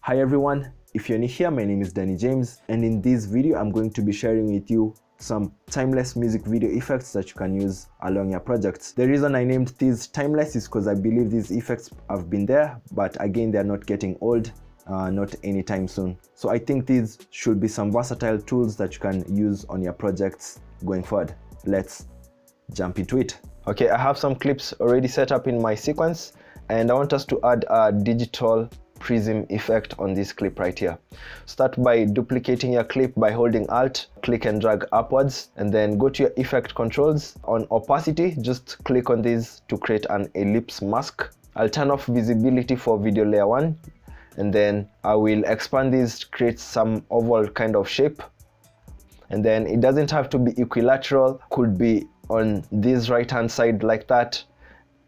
Hi everyone, if you're new here, my name is Danny James, and in this video I'm going to be sharing with you some timeless music video effects that you can use along your projects. The reason I named these timeless is because I believe these effects have been there, but again they're not getting old, not anytime soon. So I think these should be some versatile tools that you can use on your projects going forward. Let's jump into it. Okay, I have some clips already set up in my sequence, and I want us to add a digital prism effect on this clip right here. Start by duplicating your clip by holding Alt, click and drag upwards, and then go to your effect controls. On opacity, just click on this to create an ellipse mask. I'll turn off visibility for video layer 1, and then I will expand this to create some oval kind of shape. And then it doesn't have to be equilateral, could be on this right hand side like that,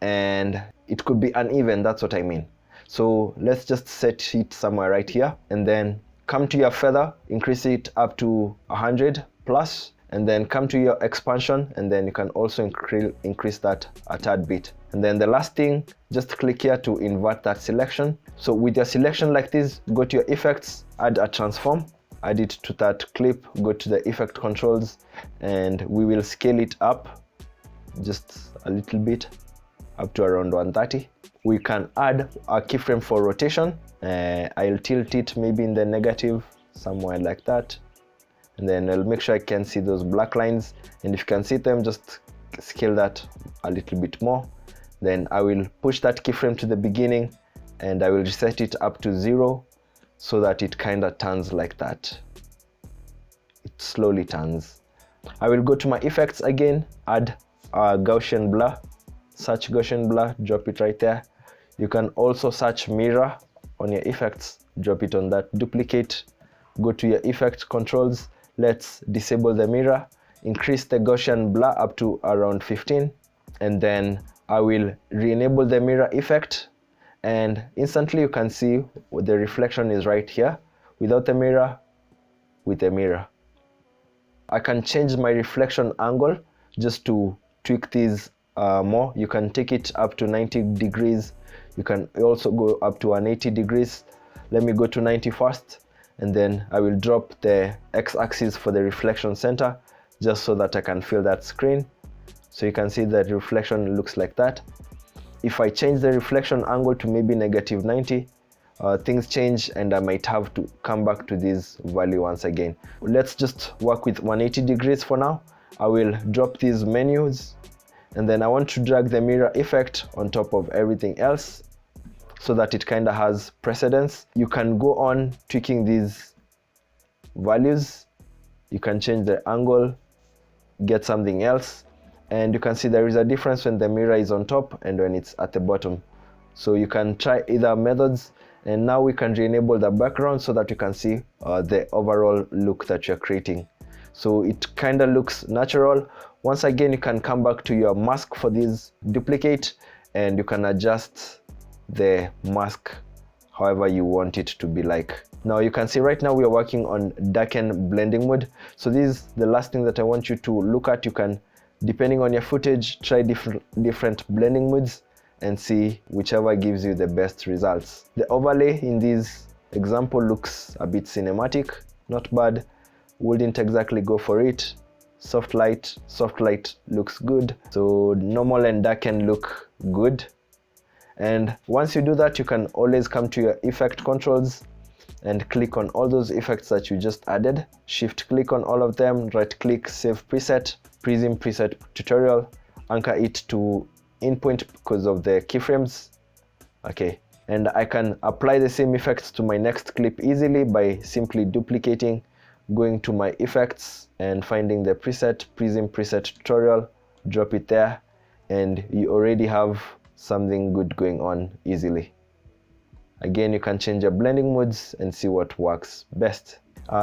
and it could be uneven, that's what I mean. So let's just set it somewhere right here, and then come to your feather, increase it up to 100 plus, and then come to your expansion, and then you can also increase that a tad bit. And then the last thing, just click here to invert that selection. So with your selection like this, go to your effects, add a transform, add it to that clip, go to the effect controls, and we will scale it up just a little bit up to around 130. We can add a keyframe for rotation. I'll tilt it maybe in the negative, somewhere like that, and then I'll make sure I can see those black lines, and if you can see them, just scale that a little bit more. Then I will push that keyframe to the beginning, and I will reset it up to 0 so that it kind of turns like that. It slowly turns. I will go to my effects again, add a Gaussian blur, search Gaussian blur, drop it right there. You can also search mirror on your effects, drop it on that, duplicate, go to your effect controls, let's disable the mirror, increase the Gaussian blur up to around 15, and then I will re-enable the mirror effect, and instantly you can see the reflection is right here, without the mirror, with the mirror. I can change my reflection angle just to tweak these more. You can take it up to 90 degrees. You can also go up to 180 degrees. Let me go to 90 first, and then I will drop the x-axis for the reflection center just so that I can fill that screen. So you can see that reflection looks like that. If I change the reflection angle to maybe -90, things change, and I might have to come back to this value once again. Let's just work with 180 degrees for now. I will drop these menus, and then I want to drag the mirror effect on top of everything else so that it kind of has precedence. You can go on tweaking these values. You can change the angle, get something else, and you can see there is a difference when the mirror is on top and when it's at the bottom. So you can try either methods, and now we can re-enable the background so that you can see the overall look that you're creating. So it kind of looks natural. Once again, you can come back to your mask for this, duplicate, and you can adjust the mask however you want it to be like. Now you can see right now we are working on darken blending mode. So this is the last thing that I want you to look at. You can, depending on your footage, try different blending modes and see whichever gives you the best results. The overlay in this example looks a bit cinematic, not bad. Wouldn't exactly go for it. Soft light looks good. So normal and darken look good. And once you do that, you can always come to your effect controls and click on all those effects that you just added. Shift click on all of them, right click, save preset, prism preset tutorial, anchor it to endpoint because of the keyframes. Okay, and I can apply the same effects to my next clip easily by simply duplicating, going to my effects and finding the preset, prism preset tutorial, drop it there, and you already have something good going on easily. Again, you can change your blending modes and see what works best.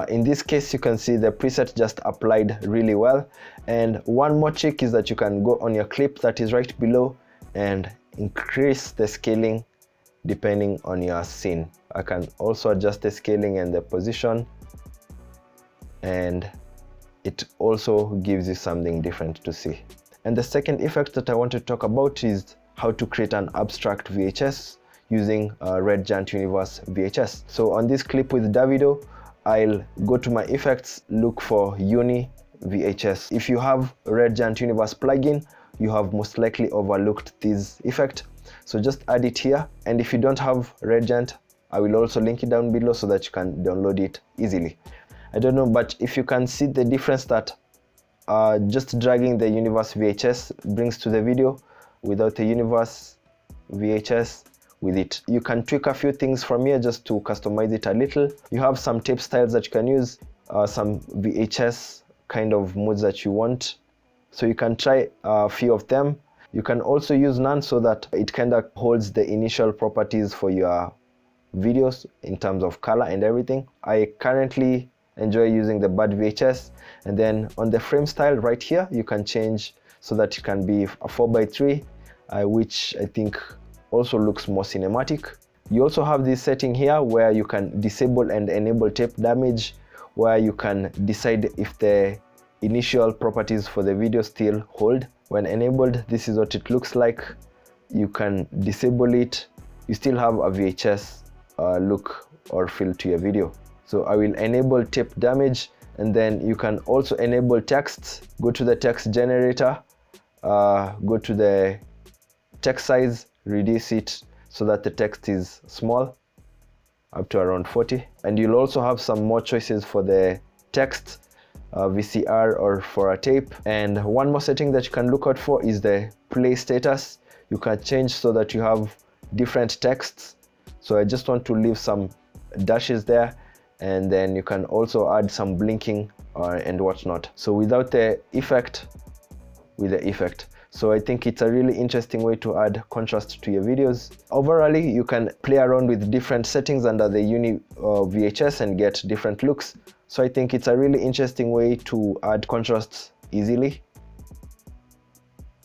In this case, you can see the preset just applied really well. And one more trick is that you can go on your clip that is right below and increase the scaling depending on your scene. I can also adjust the scaling and the position, and it also gives you something different to see. And the second effect that I want to talk about is how to create an abstract VHS using Red Giant Universe VHS. So on this clip with Davido, I'll go to my effects, look for Uni VHS. If you have Red Giant Universe plugin, you have most likely overlooked this effect. So just add it here. And if you don't have Red Giant, I will also link it down below so that you can download it easily. I don't know, but if you can see the difference that just dragging the Universe VHS brings to the video without the Universe VHS with it. You can tweak a few things from here just to customize it a little. You have some tape styles that you can use, some VHS kind of modes that you want. So you can try a few of them. You can also use none so that it kind of holds the initial properties for your videos in terms of color and everything. I currently enjoy using the bad VHS, and then on the frame style right here you can change so that it can be a 4:3, which I think also looks more cinematic. You also have this setting here where you can disable and enable tape damage, where you can decide if the initial properties for the video still hold. When enabled, this is what it looks like. You can disable it, you still have a VHS look or feel to your video. So I will enable tape damage, and then you can also enable text. Go to the text generator, go to the text size, reduce it so that the text is small, up to around 40. And you'll also have some more choices for the text, VCR or for a tape. And one more setting that you can look out for is the play status. You can change so that you have different texts. So I just want to leave some dashes there, and then you can also add some blinking and whatnot. So without the effect, with the effect. So I think it's a really interesting way to add contrast to your videos. Overall, you can play around with different settings under the Uni VHS and get different looks. So I think it's a really interesting way to add contrast easily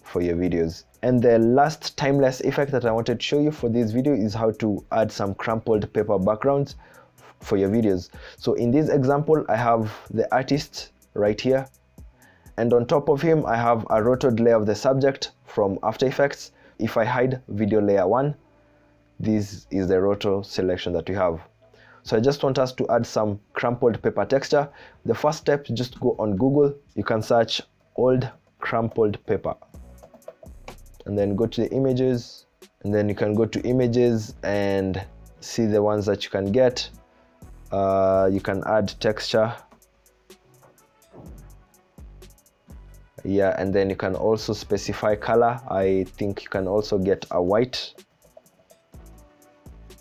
for your videos. And the last timeless effect that I wanted to show you for this video is how to add some crumpled paper backgrounds for your videos. So in this example, I have the artist right here, and on top of him I have a rotoed layer of the subject from After Effects. If I hide video layer 1, this is the roto selection that we have. So I just want us to add some crumpled paper texture. The first step, just go on Google, you can search old crumpled paper, and then go to the images, and then you can go to images and see the ones that you can get. You can add texture, yeah, and then you can also specify color. I think you can also get a white.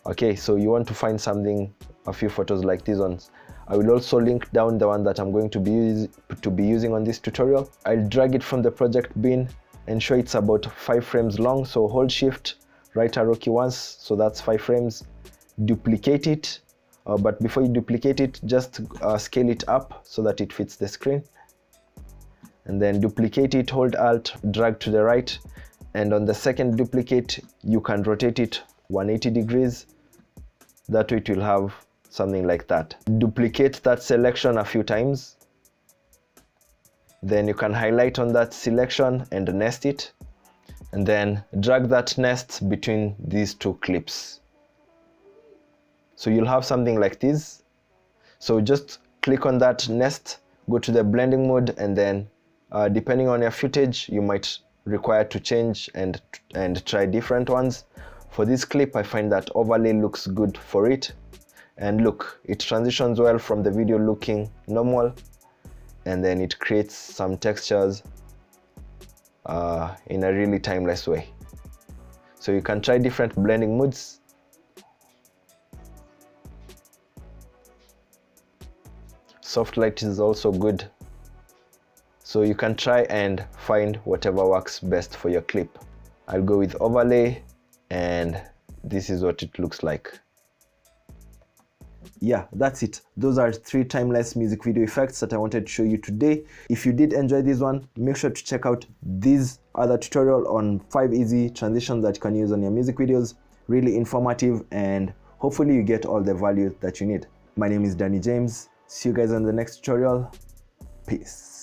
Okay, so you want to find something, a few photos like these ones. I will also link down the one that I'm going to be using on this tutorial. I'll drag it from the project bin and show it's about 5 frames long. So hold shift, right arrow key once, so that's 5 frames. Duplicate it. But before you duplicate it, just scale it up so that it fits the screen, and then duplicate it, hold alt, drag to the right, and on the second duplicate you can rotate it 180 degrees. That way it will have something like that. Duplicate that selection a few times, then you can highlight on that selection and nest it, and then drag that nest between these two clips. So you'll have something like this. So just click on that nest, go to the blending mode, and then depending on your footage, you might require to change and try different ones. For this clip, I find that overlay looks good for it. And look, it transitions well from the video looking normal, and then it creates some textures in a really timeless way. So you can try different blending modes. Soft light is also good, so you can try and find whatever works best for your clip. I'll go with overlay, and this is what it looks like. Yeah, that's it. Those are 3 timeless music video effects that I wanted to show you today. If you did enjoy this one, make sure to check out this other tutorial on 5 easy transitions that you can use on your music videos. Really informative, and hopefully you get all the value that you need. My name is Danny James. See you guys on the next tutorial. Peace.